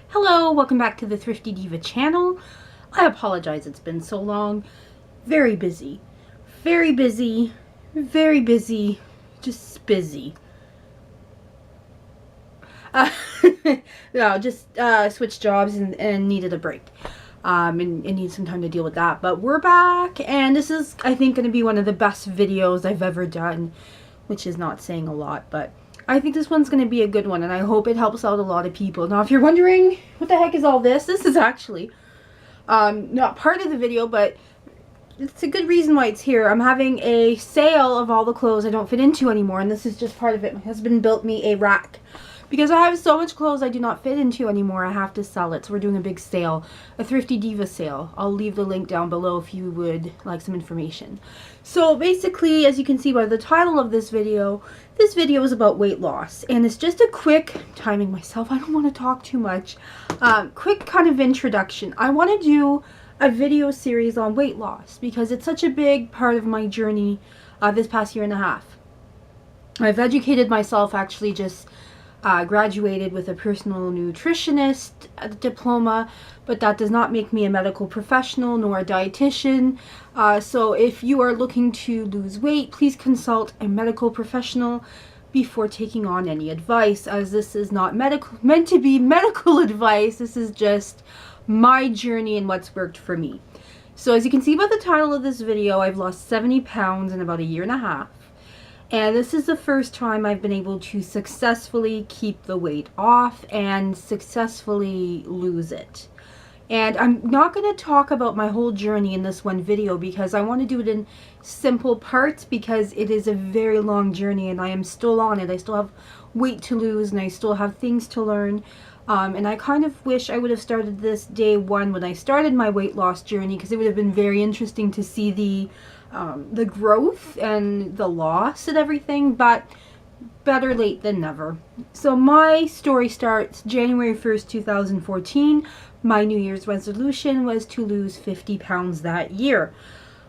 Hello, welcome back to the Thrifty Diva channel. I apologize it's been so long. Very busy. Very busy. Very busy. Just busy. No, just switched jobs and needed a break. And need some time to deal with that. But we're back, and this is, I think, going to be one of the best videos I've ever done, which is not saying a lot, but I think this one's going to be a good one, and I hope it helps out a lot of people. Now, if you're wondering what the heck is all this, this is actually not part of the video, but it's a good reason why it's here. I'm having a sale of all the clothes I don't fit into anymore, and this is just part of it. My husband built me a rack. Because I have so much clothes I do not fit into anymore, I have to sell it. So we're doing a big sale, a Thrifty Diva sale. I'll leave the link down below if you would like some information. So basically, as you can see by the title of this video is about weight loss. And it's just a quick, timing myself, I don't want to talk too much, quick kind of introduction. I want to do a video series on weight loss because it's such a big part of my journey this past year and a half. I've educated myself, actually just graduated with a personal nutritionist diploma, but that does not make me a medical professional nor a dietitian. So if you are looking to lose weight, please consult a medical professional before taking on any advice, as this is not meant to be medical advice. This is just my journey and what's worked for me. So as you can see by the title of this video, I've lost 70 pounds in about a year and a half. And this is the first time I've been able to successfully keep the weight off and successfully lose it. And I'm not going to talk about my whole journey in this one video because I want to do it in simple parts, because it is a very long journey and I am still on it. I still have weight to lose and I still have things to learn. And I kind of wish I would have started this day one when I started my weight loss journey, because it would have been very interesting to see the growth and the loss and everything, but better late than never. So my story starts January 1st, 2014. My New Year's resolution was to lose 50 pounds that year.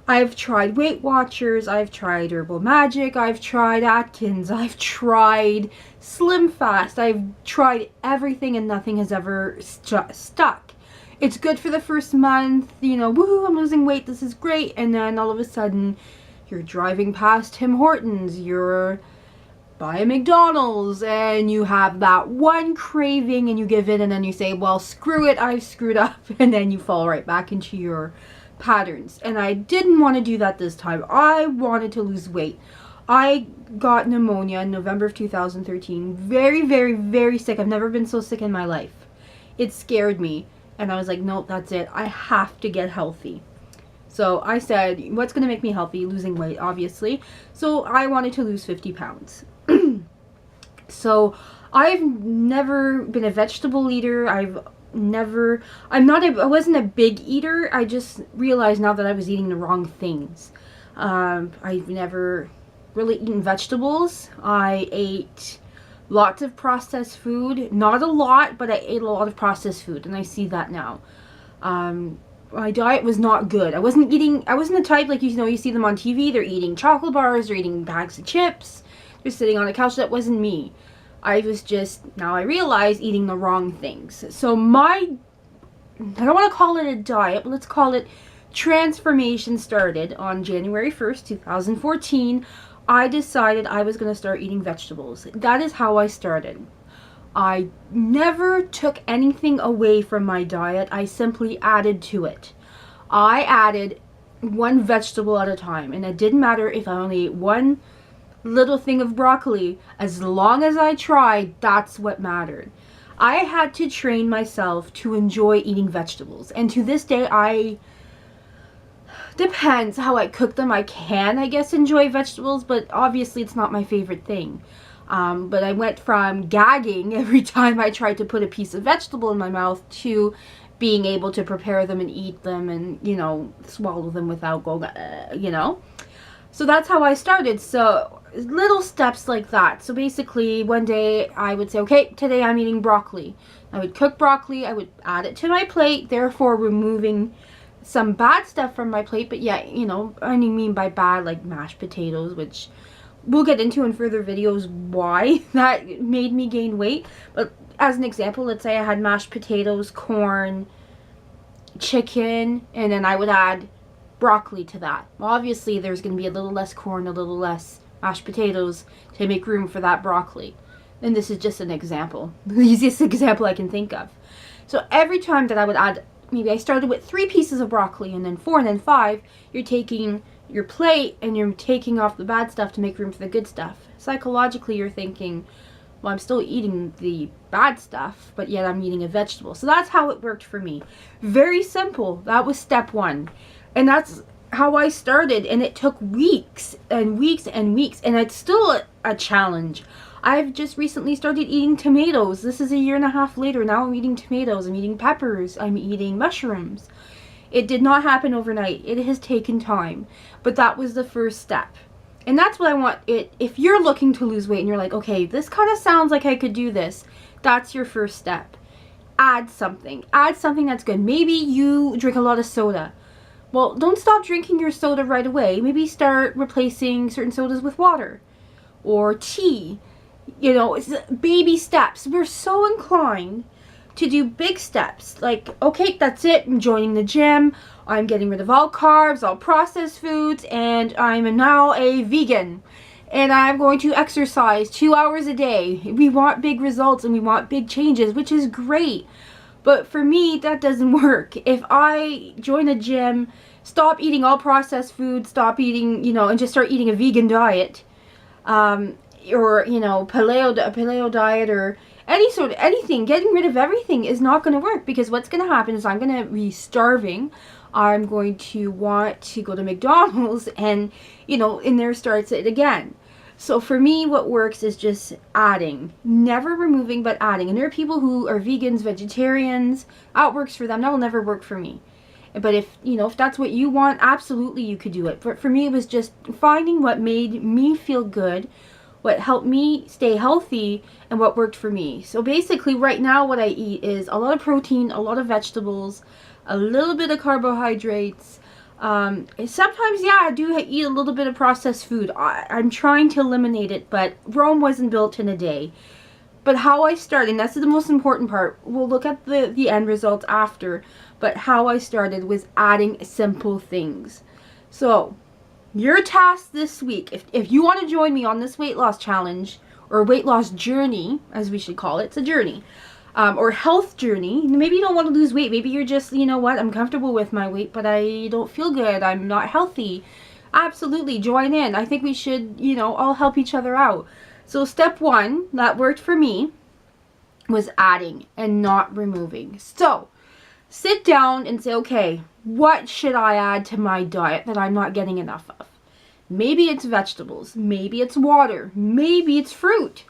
I've tried Weight Watchers, I've tried Herbal Magic, I've tried Atkins, I've tried Slim Fast, I've tried everything and nothing has ever stuck. It's good for the first month, you know, woohoo, I'm losing weight, this is great, and then all of a sudden, you're driving past Tim Hortons, you're by a McDonald's, and you have that one craving, and you give in, and then you say, well, screw it, I've screwed up, and then you fall right back into your patterns. And I didn't want to do that this time. I wanted to lose weight. I got pneumonia in November of 2013, very, very, very sick. I've never been so sick in my life. It scared me. And I was like, nope, that's it. I have to get healthy. So I said, what's going to make me healthy? Losing weight, obviously. So I wanted to lose 50 pounds. So I've never been a vegetable eater. I wasn't a big eater. I just realized now that I was eating the wrong things. I've never really eaten vegetables. I ate lots of processed food. Not a lot, but I ate a lot of processed food, and I see that now. My diet was not good. I wasn't the type, like, you know, you see them on TV, they're eating chocolate bars, they're eating bags of chips, they're sitting on a couch. That wasn't me. I was just, now I realize, eating the wrong things. So I don't want to call it a diet, but let's call it transformation, started on January 1st, 2014. I decided I was going to start eating vegetables. That is how I started. I never took anything away from my diet. I simply added to it. I added one vegetable at a time, and it didn't matter if I only ate one little thing of broccoli. As long as I tried, that's what mattered. I had to train myself to enjoy eating vegetables, and to this day, depends how I cook them. I can, I guess, enjoy vegetables, but obviously it's not my favorite thing. But I went from gagging every time I tried to put a piece of vegetable in my mouth to being able to prepare them and eat them and, you know, swallow them without going, you know. So that's how I started. So little steps like that. So basically one day I would say, okay, today I'm eating broccoli. I would cook broccoli, I would add it to my plate, therefore removing some bad stuff from my plate. But yeah, you know, I mean by bad, like mashed potatoes, which we'll get into in further videos why that made me gain weight. But as an example, let's say I had mashed potatoes, corn, chicken, and then I would add broccoli to that. Well, obviously there's going to be a little less corn, a little less mashed potatoes to make room for that broccoli. And this is just an example, the easiest example I can think of. So every time that I would add, maybe I started with 3 pieces of broccoli and then 4 and then 5, you're taking your plate and you're taking off the bad stuff to make room for the good stuff. Psychologically, you're thinking, well, I'm still eating the bad stuff, but yet I'm eating a vegetable. So that's how it worked for me. Very simple. That was step 1. And that's how I started, and it took weeks and weeks and weeks, and it's still a challenge. I've just recently started eating tomatoes. This is a 1.5 years later. Now I'm eating tomatoes, I'm eating peppers, I'm eating mushrooms. It did not happen overnight. It has taken time, but that was the first step. And that's what I want it. If you're looking to lose weight and you're like, okay, this kind of sounds like I could do this, that's your first step. Add something that's good. Maybe you drink a lot of soda. Well, don't stop drinking your soda right away. Maybe start replacing certain sodas with water or tea. You know, it's baby steps. We're so inclined to do big steps. Like, okay, that's it. I'm joining the gym. I'm getting rid of all carbs, all processed foods, and I'm now a vegan. And I'm going to exercise 2 hours a day. We want big results and we want big changes, which is great. But for me, that doesn't work. If I join a gym, stop eating all processed food, stop eating, you know, and just start eating a vegan diet, or, you know, paleo diet, or anything, getting rid of everything is not going to work, because what's going to happen is I'm going to be starving. I'm going to want to go to McDonald's, and, you know, in there starts it again. So for me, what works is just adding, never removing, but adding. And there are people who are vegans, vegetarians, that works for them. That will never work for me. But if, you know, if that's what you want, absolutely you could do it. But for me, it was just finding what made me feel good, what helped me stay healthy, and what worked for me. So basically right now what I eat is a lot of protein, a lot of vegetables, a little bit of carbohydrates. Sometimes, yeah, I do eat a little bit of processed food. I'm trying to eliminate it, but Rome wasn't built in a day. But how I started, and that's the most important part, we'll look at the end results after, but how I started was adding simple things. So, your task this week, if you want to join me on this weight loss challenge, or weight loss journey, as we should call it, it's a journey, or health journey. Maybe you don't want to lose weight. Maybe you're just, you know what, I'm comfortable with my weight, but I don't feel good. I'm not healthy. Absolutely, join in. I think we should, you know, all help each other out. So step 1, that worked for me, was adding and not removing. So sit down and say, okay, what should I add to my diet that I'm not getting enough of? Maybe it's vegetables. Maybe it's water. Maybe it's fruit.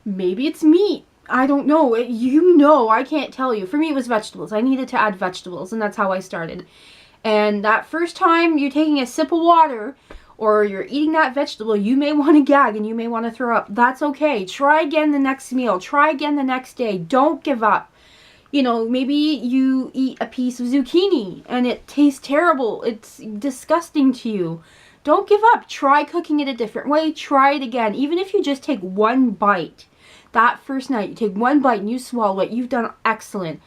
Maybe it's meat. I don't know. You know, I can't tell you. For me, it was vegetables. I needed to add vegetables, and that's how I started. And that first time you're taking a sip of water, or you're eating that vegetable, you may want to gag and you may want to throw up. That's okay. Try again the next meal. Try again the next day. Don't give up. You know, maybe you eat a piece of zucchini and it tastes terrible. It's disgusting to you. Don't give up. Try cooking it a different way. Try it again. Even if you just take one bite. That first night, you take one bite and you swallow it. You've done excellent.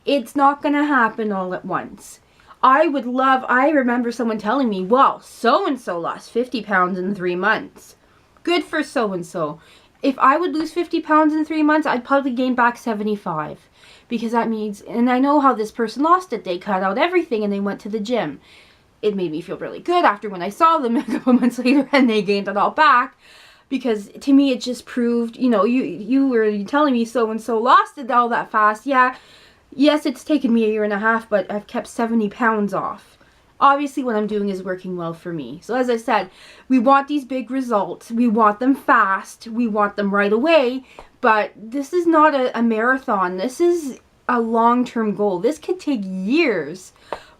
It's not going to happen all at once. I remember someone telling me, well, so-and-so lost 50 pounds in 3 months. Good for so-and-so. If I would lose 50 pounds in 3 months, I'd probably gain back 75. Because that means, and I know how this person lost it. They cut out everything and they went to the gym. It made me feel really good after when I saw them a couple months later and they gained it all back. Because to me, it just proved, you know, you were telling me so-and-so lost it all that fast. Yeah. Yes, it's taken me 1.5 years, but I've kept 70 pounds off. Obviously, what I'm doing is working well for me. So as I said, we want these big results. We want them fast. We want them right away. But this is not a marathon. This is a long-term goal. This could take years,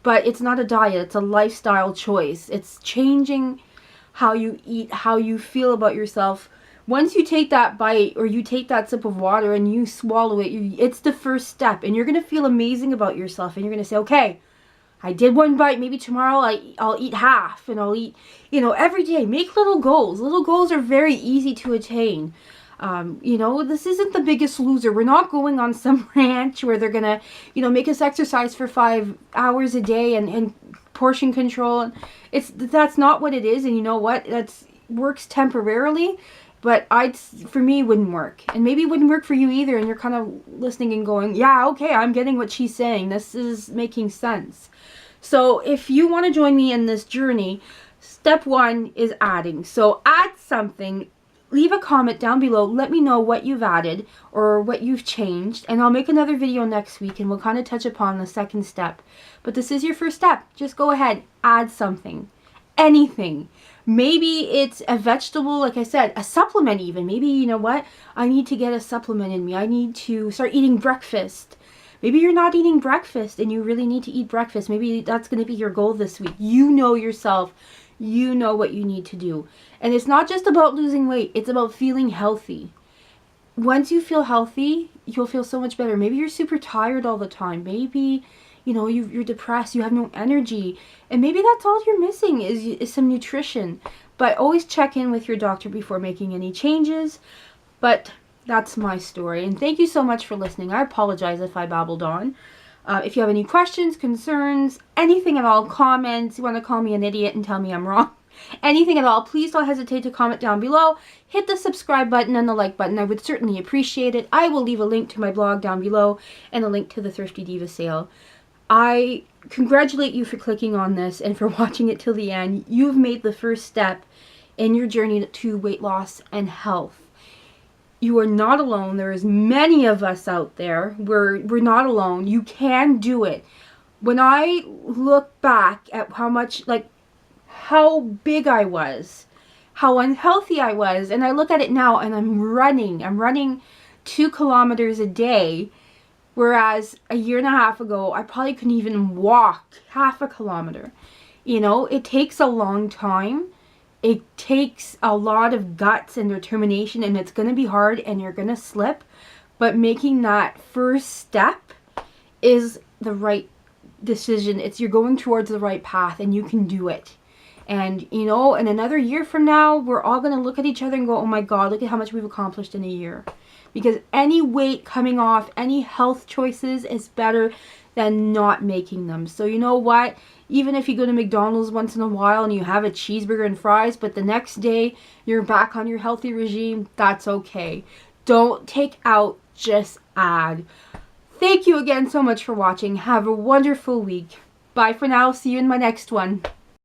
but it's not a diet. It's a lifestyle choice. It's changing how you eat, how you feel about yourself. Once you take that bite or you take that sip of water and you swallow it, it's the first step. And you're going to feel amazing about yourself. And you're going to say, okay, I did one bite. Maybe tomorrow I'll eat half. And I'll eat, you know, every day. Make little goals. Little goals are very easy to attain. You know, this isn't The Biggest Loser. We're not going on some ranch where they're gonna, you know, make us exercise for 5 hours a day and portion control. That's not what it is. And you know what? That's works temporarily, but for me, wouldn't work. And maybe it wouldn't work for you either. And you're kind of listening and going, yeah, okay, I'm getting what she's saying. This is making sense. So if you want to join me in this journey, step 1 is adding. So add something. Leave a comment down below. Let me know what you've added or what you've changed. And I'll make another video next week and we'll kind of touch upon the second step. But this is your first step. Just go ahead. Add something. Anything. Maybe it's a vegetable, like I said, a supplement even. Maybe, you know what? I need to get a supplement in me. I need to start eating breakfast. Maybe you're not eating breakfast and you really need to eat breakfast. Maybe that's going to be your goal this week. You know yourself. You know what you need to do. And it's not just about losing weight. It's about feeling healthy. Once you feel healthy, you'll feel so much better. Maybe you're super tired all the time. Maybe, you know, you're depressed. You have no energy. And maybe that's all you're missing is some nutrition. But always check in with your doctor before making any changes. But that's my story. And thank you so much for listening. I apologize if I babbled on. If you have any questions, concerns, anything at all, comments, you want to call me an idiot and tell me I'm wrong, anything at all, please don't hesitate to comment down below. Hit the subscribe button and the like button. I would certainly appreciate it. I will leave a link to my blog down below and a link to the Thrifty Diva sale. I congratulate you for clicking on this and for watching it till the end. You've made the first step in your journey to weight loss and health. You are not alone. There is many of us out there. We're not alone. You can do it. When I look back at how big I was, how unhealthy I was, and I look at it now and I'm running 2 kilometers a day, whereas a year and a half ago, I probably couldn't even walk half a kilometer. You know, it takes a long time. It takes a lot of guts and determination, and it's going to be hard and you're going to slip, but making that first step is the right decision. You're going towards the right path and you can do it. And, you know, in another year from now, we're all going to look at each other and go, oh my God, look at how much we've accomplished in a year. Because any weight coming off, any health choices is better than not making them. So you know what? Even if you go to McDonald's once in a while and you have a cheeseburger and fries, but the next day you're back on your healthy regime, that's okay. Don't take out, just add. Thank you again so much for watching. Have a wonderful week. Bye for now. See you in my next one.